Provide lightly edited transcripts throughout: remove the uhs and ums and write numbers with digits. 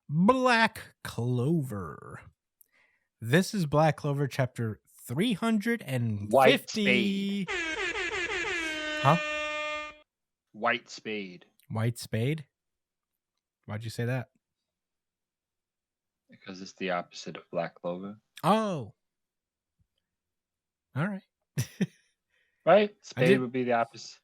Black Clover. This is Black Clover chapter 350. White Spade. Huh? White Spade. White Spade? Why'd you say that? Because it's the opposite of Black Clover. Oh. All right. Right? Spade would be the opposite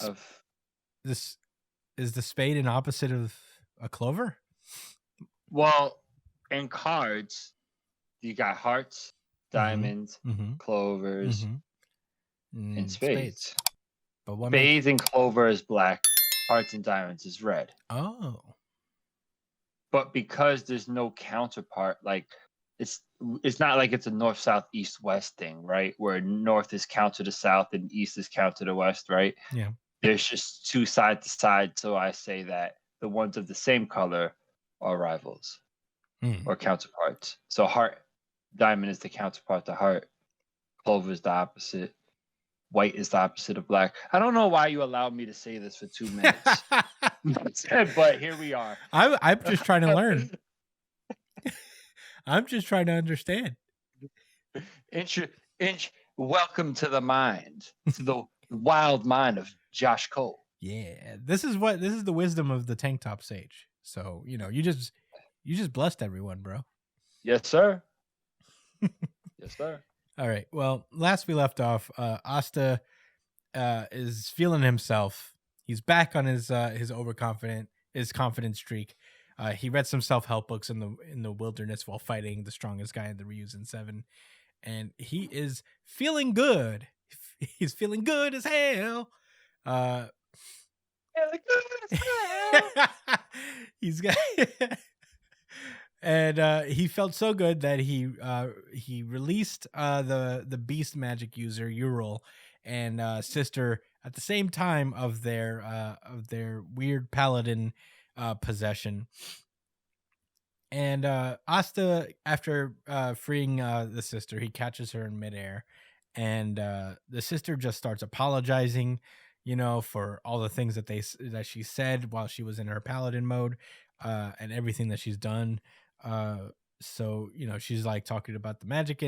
of... Is the spade an opposite of a clover? Well, in cards, you got hearts, diamonds, clovers, and spades. But what spades and clover is black, hearts and diamonds is red. Oh. But because there's no counterpart, like it's not like it's a north, south, east, west thing, right? Where north is counter to south and east is counter to west, right? Yeah. There's just two side to side, so I say that the ones of the same color are rivals or counterparts. So heart, diamond is the counterpart to heart. Clover is the opposite. White is the opposite of black. I don't know why you allowed me to say this for 2 minutes, but here we are. I'm just trying to learn. I'm just trying to understand. Welcome to the mind, to the wild mind of Josh Cole. Yeah, this is the wisdom of the tank top sage. So you just blessed everyone, bro. Yes, sir. Yes, sir. All right. Well, last we left off, Asta is feeling himself. He's back on his confident streak. He read some self-help books in the wilderness while fighting the strongest guy in the Ryuzen 7, and he is feeling good. He's feeling good as hell. He's got and he felt so good that he released the beast magic user Ural and sister at the same time of their weird paladin possession. And Asta, after freeing the sister, he catches her in midair, and the sister just starts apologizing, for all the things that she said while she was in her paladin mode, and everything that she's done. So she's like talking about the magic.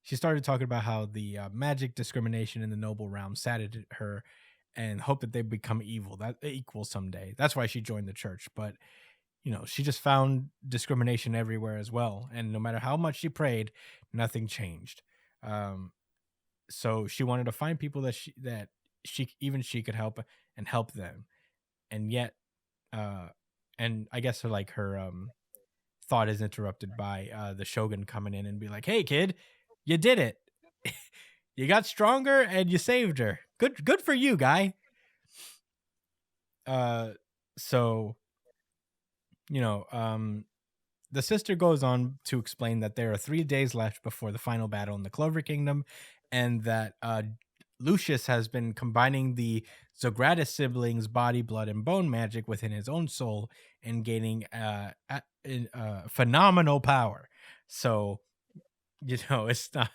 She started talking about how the magic discrimination in the noble realm saddened her, and hoped that they become equal someday. That's why she joined the church, but. She just found discrimination everywhere as well. And no matter how much she prayed, nothing changed. So she wanted to find people that she could help and help them. And yet, and I guess her thought is interrupted by the Shogun coming in and be like, "Hey kid, you did it. You got stronger and you saved her. Good for you, guy." So the sister goes on to explain that there are 3 days left before the final battle in the Clover Kingdom, and that Lucius has been combining the Zogratis siblings' body, blood, and bone magic within his own soul and gaining phenomenal power. So, it's not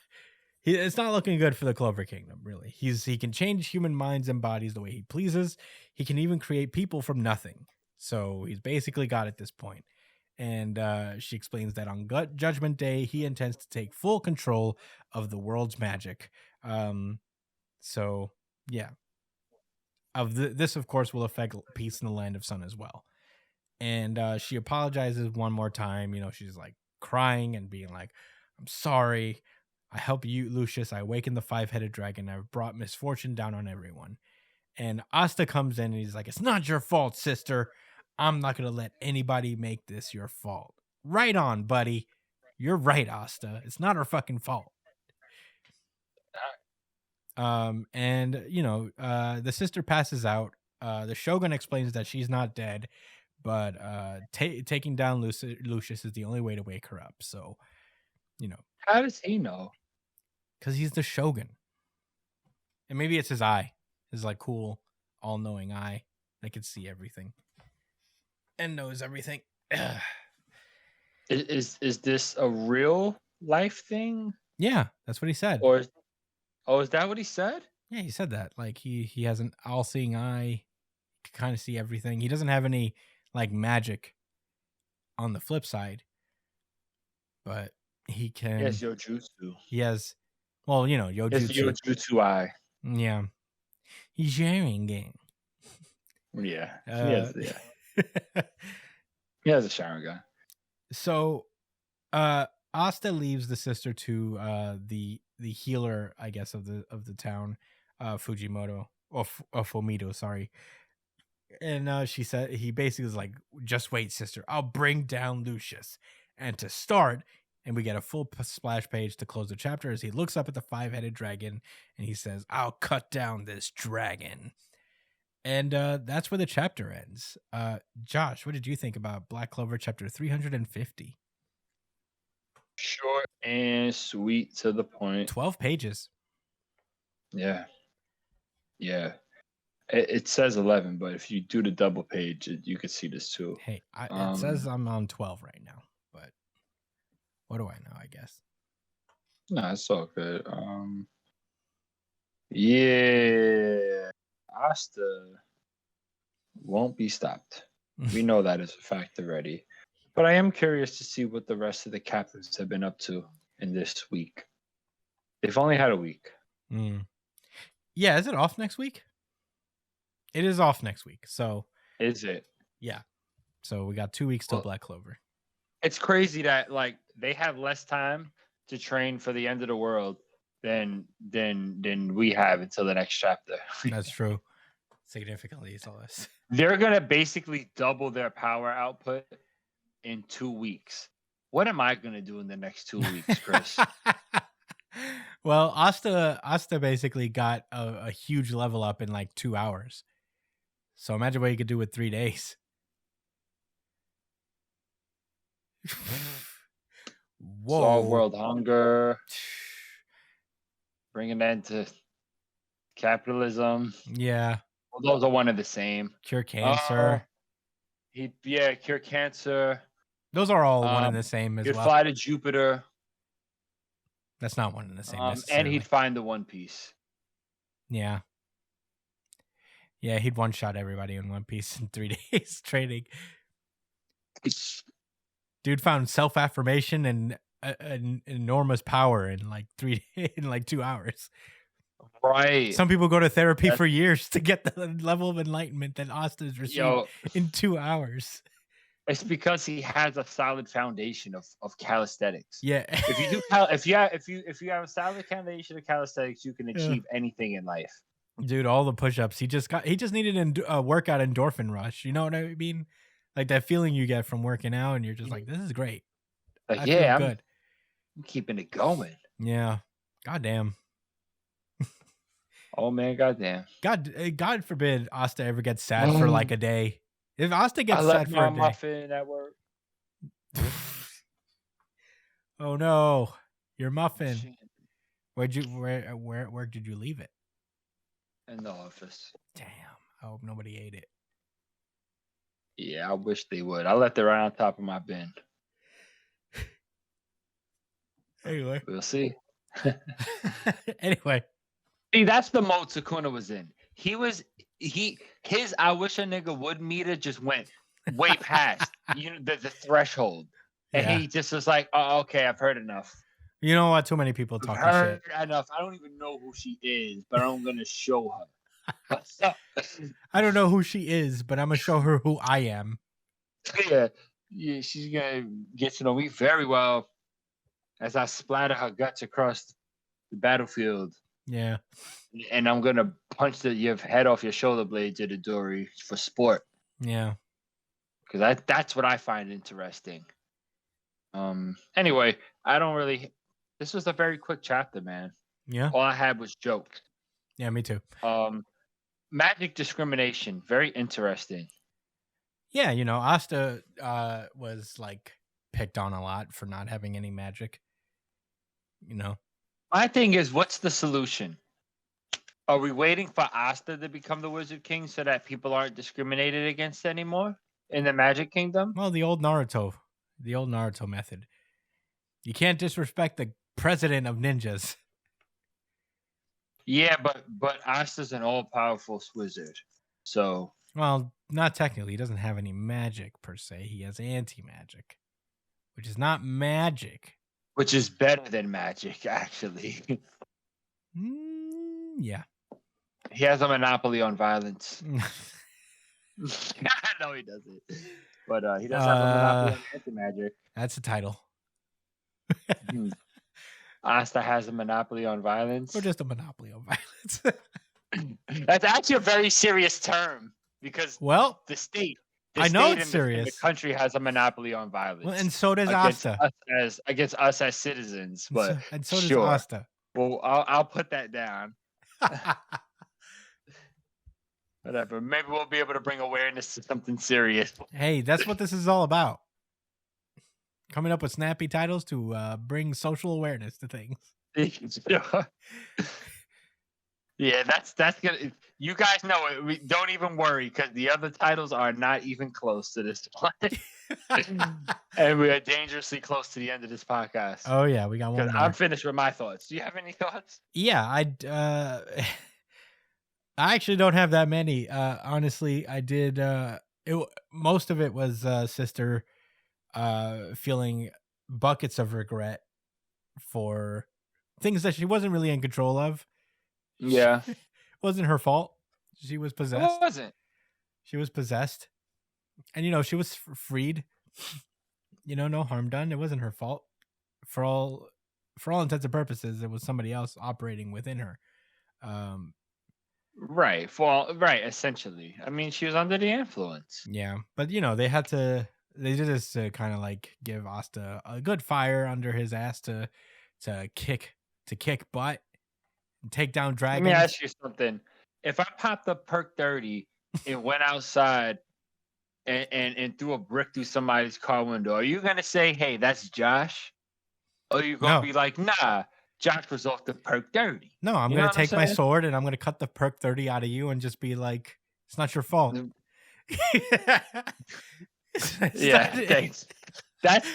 looking good for the Clover Kingdom, really. He can change human minds and bodies the way he pleases. He can even create people from nothing. So he's basically God at this point. And she explains that on Judgment Day, he intends to take full control of the world's magic. So, yeah. This, of course, will affect peace in the Land of Sun as well. And she apologizes one more time. She's like crying and being like, "I'm sorry. I help you, Lucius. I awakened the 5-headed dragon. I've brought misfortune down on everyone." And Asta comes in and he's like, "It's not your fault, sister. I'm not going to let anybody make this your fault." Right on, buddy. You're right, Asta. It's not her fucking fault. And, the sister passes out. The Shogun explains that she's not dead, but taking down Lucius is the only way to wake her up. So, How does he know? Because he's the Shogun. And maybe it's his eye. His like cool, all-knowing eye that can see everything and knows everything. Is this a real life thing? Yeah, that's what he said. Is that what he said? Yeah, he said that. Like he has an all-seeing eye, he can kind of see everything. He doesn't have any like magic on the flip side, but he can. Yes, Yojutsu. He has, well, It's Yojutsu. Yojutsu Eye. Yeah, he's sharing it. Yeah, he has. Yeah, he has a Sharingan. So, Asta leaves the sister to the healer, I guess, of the town, Fujimoto or Fumito, sorry. And she said, he basically was like, "Just wait, sister. I'll bring down Lucius." And to start, and we get a full splash page to close the chapter as he looks up at the 5-headed dragon and he says, "I'll cut down this dragon." And that's where the chapter ends. Josh, what did you think about Black Clover chapter 350? Short and sweet to the point. 12 pages. Yeah. Yeah. It says 11, but if you do the double page, you could see this too. Hey, it says I'm on 12 right now, but what do I know, I guess. No, it's all good. Yeah. Asta won't be stopped. We know that as a fact already. But I am curious to see what the rest of the captains have been up to in this week. They've only had a week. Yeah, is it off next week? It is off next week. So is it? Yeah. So we got 2 weeks till Black Clover. It's crazy that like they have less time to train for the end of the world than we have until the next chapter. That's true. Significantly so less. They're gonna basically double their power output in 2 weeks. What am I gonna do in the next 2 weeks, Chris? Well, Asta basically got a huge level up in like 2 hours. So imagine what you could do with 3 days. Whoa. Solve world hunger. Bring an end to capitalism. Yeah. Well, those are one and the same. Cure cancer. Cure cancer. Those are all one and the same as well. He'd fly to Jupiter. That's not one and the same. And he'd find the One Piece. Yeah. Yeah, he'd one-shot everybody in One Piece in 3 days training. Dude found self-affirmation and an enormous power in like 2 hours. Right. Some people go to therapy for years to get the level of enlightenment that Asta's received in 2 hours. It's because he has a solid foundation of calisthenics. Yeah. If you have a solid foundation of calisthenics, you can achieve anything in life. Dude, all the push-ups. He just needed a workout endorphin rush. You know what I mean? Like that feeling you get from working out, and you're just like, this is great. Like, I'm good. I'm keeping it going. Yeah. Goddamn. Oh man, goddamn. God forbid Asta ever gets sad for like a day. If Asta gets sad for a day. Muffin at work. Oh no, your muffin. Where did you leave it? In the office. Damn. I hope nobody ate it. Yeah, I wish they would. I left it right on top of my bin. Anyway. We'll see. Anyway. See, that's the mode Sukuna was in. His I wish a nigga would meter just went way past the threshold. And he just was like, oh, okay, I've heard enough. You know what? Too many people talking shit. Enough. I don't even know who she is, but I'm gonna show her. I don't know who she is, but I'm gonna show her who I am. Yeah, she's gonna get to know me very well as I splatter her guts across the battlefield. Yeah. And I'm gonna punch your head off your shoulder blades at Idori for sport. Yeah. Because that's what I find interesting. Anyway, I don't really. This was a very quick chapter, man. Yeah. All I had was jokes. Yeah, me too. Magic discrimination, very interesting. Yeah, Asta was like picked on a lot for not having any magic. My thing is, what's the solution? Are we waiting for Asta to become the Wizard King so that people aren't discriminated against anymore in the Magic Kingdom? Well, the old Naruto method. You can't disrespect the president of ninjas. Yeah, but Asta's an all-powerful wizard. So, well, not technically. He doesn't have any magic per se. He has anti-magic, which is not magic. Which is better than magic, actually. Yeah. He has a monopoly on violence. No, he doesn't. But he does have a monopoly on anti-magic. That's the title. Asta has a monopoly on violence. Or just a monopoly on violence. That's actually a very serious term because the state, I know it's serious. The country has a monopoly on violence. Well, and so does Asta. Against us as citizens. But and so does Asta. Well, I'll put that down. Whatever. Maybe we'll be able to bring awareness to something serious. Hey, that's what this is all about. Coming up with snappy titles to bring social awareness to things. Yeah, that's gonna. You guys know it. We don't even worry because the other titles are not even close to this one, and we are dangerously close to the end of this podcast. Oh yeah, we got one more. I'm finished with my thoughts. Do you have any thoughts? Yeah, I actually don't have that many. Honestly, I did. Most of it was sister feeling buckets of regret for things that she wasn't really in control of. Yeah. It wasn't her fault. She was possessed. It wasn't. She was possessed. And, she was freed. No harm done. It wasn't her fault. For all intents and purposes, it was somebody else operating within her. Right. Essentially. I mean, she was under the influence. Yeah. But, they did this to kind of like give Asta a good fire under his ass to kick butt. Take down dragons. Let me ask you something. If I popped up perk 30 and went outside and threw a brick through somebody's car window, are you gonna say, "Hey, that's Josh"? Or are you gonna be like, "Nah, Josh was off the perk 30"? No, I'm gonna take my sword and I'm gonna cut the perk 30 out of you and just be like, "It's not your fault." Yeah, thanks. That's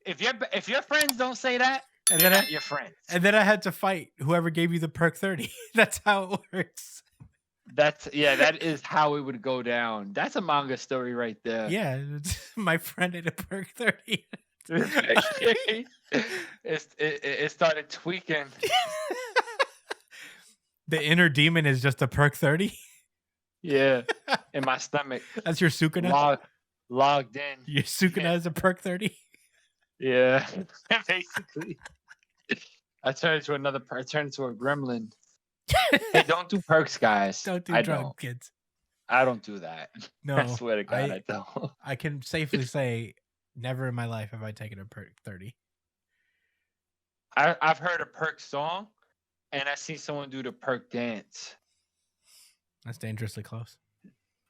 if your friends don't say that. And then your friends. And then I had to fight whoever gave you the perk 30. That's how it works. That is how it would go down. That's a manga story right there. Yeah, my friend had a perk 30. It started tweaking. The inner demon is just a perk 30. Yeah, in my stomach. That's your Sukuna? Logged in. Your Sukuna is a perk 30? Yeah, basically. I turned into a gremlin. Hey, don't do perks, guys. Don't do drugs, kids. I don't do that. No, I swear to God, I don't. I can safely say, never in my life have I taken a perk 30. I've heard a perk song, and I see someone do the perk dance. That's dangerously close.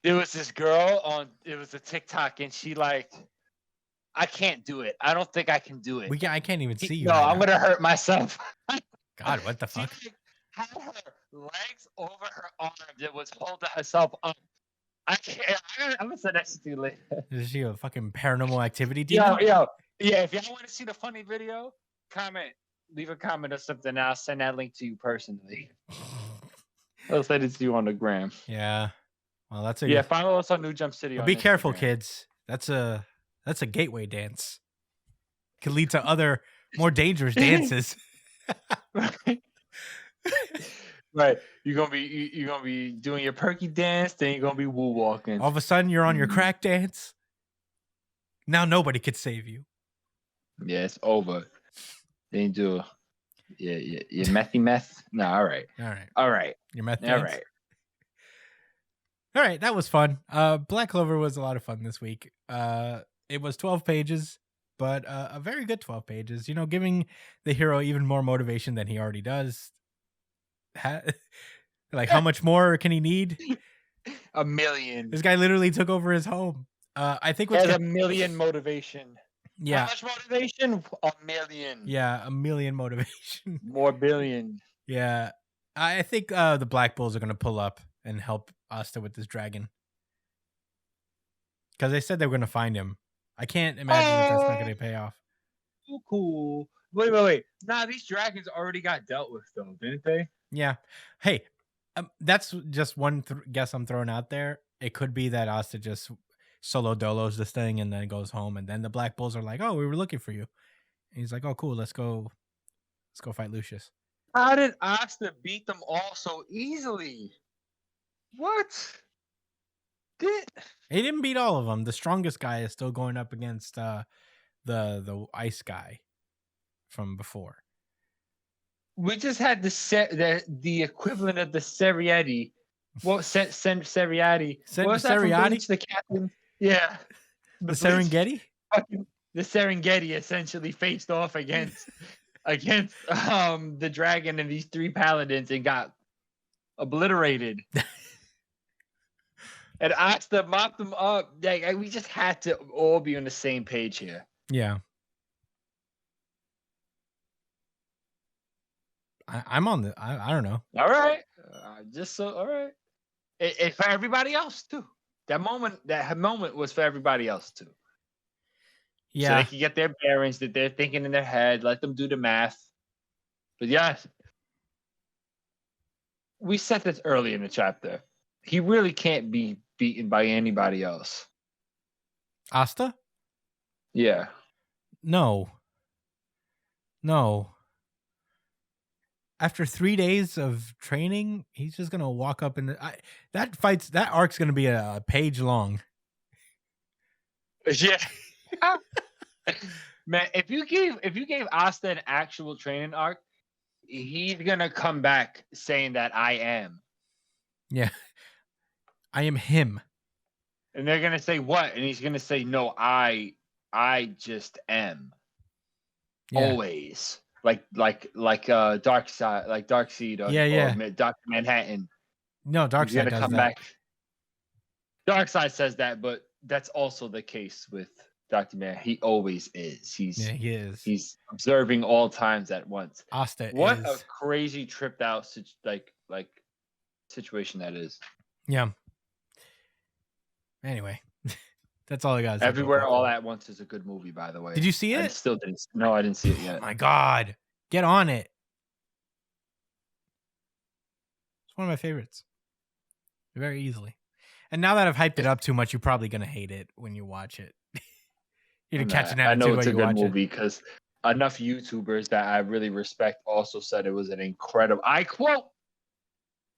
There was this girl it was a TikTok, and she I can't do it. I don't think I can do it. I can't even see you. No, I'm going to hurt myself. God, what the fuck? She had her legs over her arms and was holding herself up. I can't. I'm going to send that to you later. Is she a fucking paranormal activity demon? Yo. Yeah, if y'all want to see the funny video, leave a comment or something, and I'll send that link to you personally. I'll send it to you on the gram. Yeah. Well, that's a... Yeah, follow us on New Jump City. Well, be careful, kids. That's a gateway dance. Could lead to other more dangerous dances. Right. You're gonna be doing your perky dance, then you're gonna be woo walking. All of a sudden you're on your crack dance. Now nobody could save you. Yeah, it's over. Then you do your methy meth. No, all right. Your meth dance. All right, that was fun. Black Clover was a lot of fun this week. It was 12 pages, but a very good 12 pages. Giving the hero even more motivation than he already does. How much more can he need? 1 million. This guy literally took over his home. I think what's 1 million motivation. Yeah. How much motivation? 1 million. Yeah, 1 million motivation. More billion. Yeah. I think the Black Bulls are going to pull up and help Asta with this dragon. Because they said they were going to find him. I can't imagine that's not going to pay off. So cool. Wait. Nah, these dragons already got dealt with, though, didn't they? Yeah. Hey, that's just one guess I'm throwing out there. it could be that Asta just solo dolos this thing and then goes home, and then the Black Bulls are like, "Oh, we were looking for you." And he's like, "Oh, cool, let's go fight Lucius." How did Asta beat them all so easily? What? He didn't beat all of them. The strongest guy is still going up against the ice guy from before. We just had the equivalent of the Seriati. What Seriati? What was that from Bleach? The captain? Yeah. The Serengeti? The Serengeti essentially faced off against the dragon and these 3 paladins and got obliterated. And Asta mopped them up. Like, we just had to all be on the same page here. Yeah. I'm on the. I don't know. All right. All right. It for everybody else too. That moment was for everybody else too. Yeah. So they can get their bearings that they're thinking in their head. Let them do the math. But yes, we said this early in the chapter. He really can't be beaten by anybody else. Asta? Yeah. No. After 3 days of training, he's just gonna walk up and that arc's gonna be a page long. Yeah. Man, if you gave Asta an actual training arc, he's gonna come back saying that I am. Yeah. I am him. And they're gonna say what? And he's gonna say, no, I just am. Yeah. Always. Like Darkseid, or Dr. Manhattan. No, Darkseid does that. Back. Darkseid says that, but that's also the case with Dr. Man. He always is. He is. He's observing all times at once. Asta what is. A crazy tripped out like situation that is. Yeah. Anyway, that's all I got. Everywhere All at Once is a good movie, by the way. Did you see it? I still didn't. No, I didn't see it yet. Oh my God. Get on it. It's one of my favorites. Very easily. And now that I've hyped it up too much, you're probably going to hate it when you watch it. You're going to catch an attitude. I know it's a good movie because enough YouTubers that I really respect also said it was an incredible, I quote,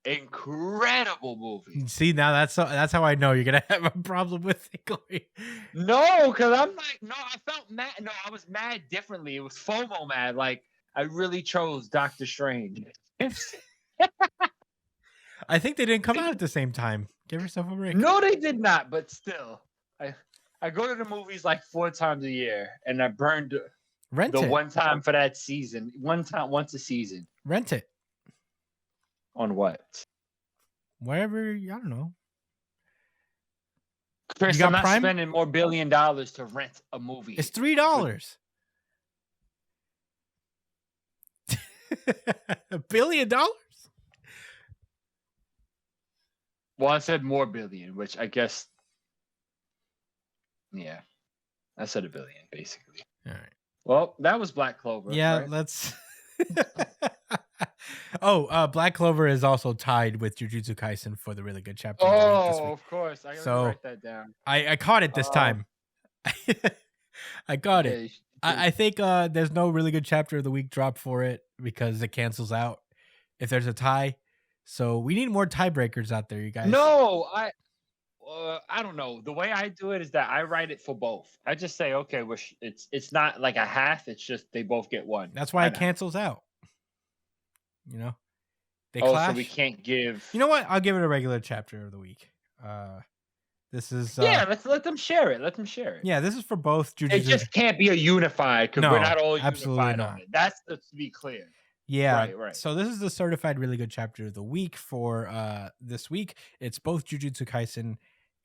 incredible movie. See, now that's how I know you're going to have a problem with it, Corey. No, because I'm like, no, I felt mad. No, I was mad differently. It was FOMO mad. Like, I really chose Doctor Strange. I think they didn't come out at the same time. Give yourself a break. No, they did not. But still, I go to the movies like 4 times a year, and I burned the one time for that season. Once a season. Rent it. On what? Wherever, I don't know. Chris, I'm not spending more $1 billion to rent a movie. It's $3. $1 billion? Well, I said more billion, which I guess, yeah, I said $1 billion basically. All right. Well, that was Black Clover. Yeah, right? let's. Black Clover is also tied with Jujutsu Kaisen for the really good chapter. Oh, of course. I gotta write that down. I caught it this time. I got it. I think there's no really good chapter of the week drop for it because it cancels out if there's a tie. So we need more tiebreakers out there, you guys. No, I don't know. The way I do it is that I write it for both. I just say, okay, it's not like a half. It's just they both get one. That's why it cancels out. You know, they clash. So we can't give. You know what? I'll give it a regular chapter of the week. This is let's let them share it. Let them share it. Yeah, this is for both. It just can't be a unified because we're not all unified not. on it. That's to be clear. Yeah, right. So this is the certified really good chapter of the week for this week. It's both Jujutsu Kaisen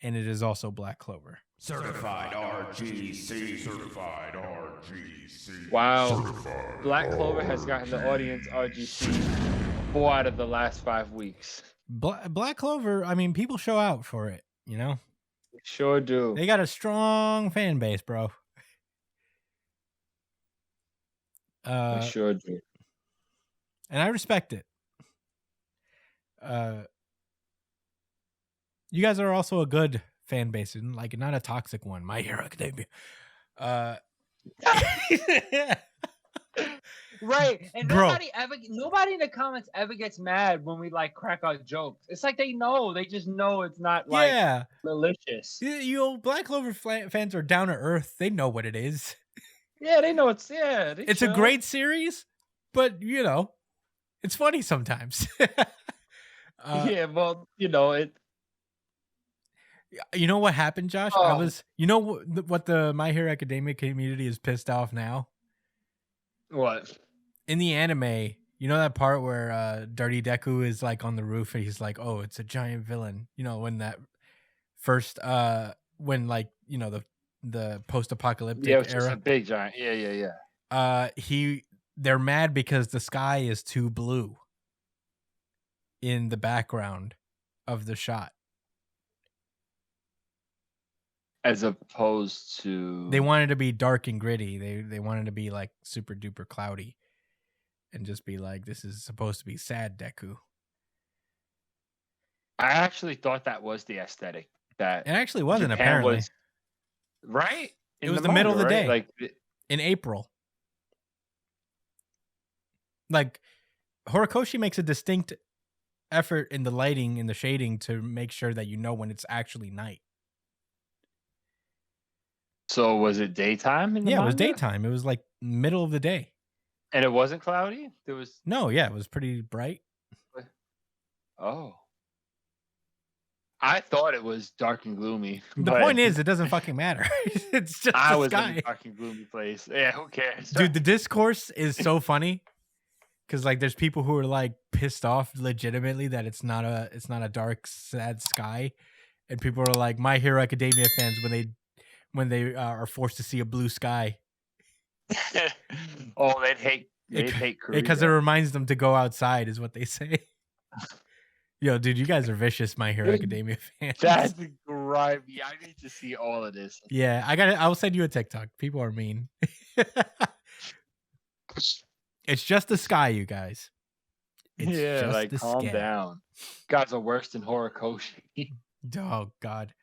and it is also Black Clover. Certified RGC. Certified RGC. Wow. Certified Black Clover has gotten the audience RGC 4 out of the last 5 weeks. Black Clover, I mean, people show out for it, you know? They sure do. They got a strong fan base, bro. They sure do. And I respect it. You guys are also a good fan base and like not a toxic one. My Hero Academia. Right, and Bro. nobody in the comments ever gets mad when we like crack our jokes. It's like they just know it's not like malicious. You Black Clover fans are down to earth. They know what it is. Yeah, they know it's it's a great series, but you know, it's funny sometimes. Yeah, well, you know it. You know what happened, Josh? You know what the My Hero Academia community is pissed off now? What? In the anime, you know that part where Dirty Deku is like on the roof and he's like, "Oh, it's a giant villain." You know, when that first when like, you know, the post-apocalyptic era. Yeah, it's a big giant. Yeah. They're mad because the sky is too blue in the background of the shot. As opposed to, they wanted to be dark and gritty. They wanted to be like super duper cloudy and just be like, this is supposed to be sad Deku. I actually thought that was the aesthetic that it actually wasn't. Japan apparently was, right. It was the middle of the day, like in April. Like Horikoshi makes a distinct effort in the lighting, in the shading, to make sure that you know when it's actually night. So was it daytime in the manga? It was daytime. It was like middle of the day. And it wasn't cloudy? There was it was pretty bright. Oh. I thought it was dark and gloomy. The point is, it doesn't fucking matter. It's just I the was sky. in a dark and gloomy place. Yeah, who cares? Dude, the discourse is so funny. Because like there's people who are like pissed off legitimately that it's not a dark, sad sky. And people are like My Hero Academia fans when they are forced to see a blue sky. Oh, they'd hate Korea. Because it reminds them to go outside, is what they say. Yo, dude, you guys are vicious My Hero Academia fans. That's grimy. I need to see all of this. Yeah, I'll send you a TikTok. People are mean. It's just the sky, you guys. It's just like calm down. Guys are worse than Horikoshi. Oh God.